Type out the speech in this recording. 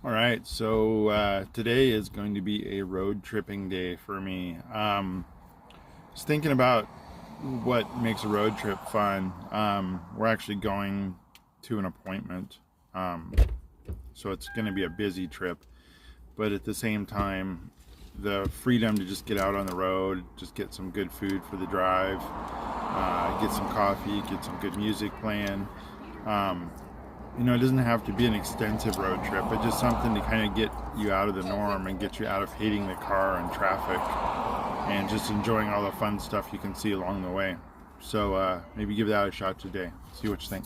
All right, so today is going to be a road tripping day for me. Just thinking about what makes a road trip fun. We're actually going to an appointment, um, so it's going to be a busy trip. But at the same time, the freedom to just get out on the road, just get some good food for the drive, get some coffee, get some good music playing. Um, it doesn't have to be an extensive road trip, but just something to kind of get you out of the norm and get you out of hating the car and traffic and just enjoying all the fun stuff you can see along the way. So maybe give that a shot today. See what you think.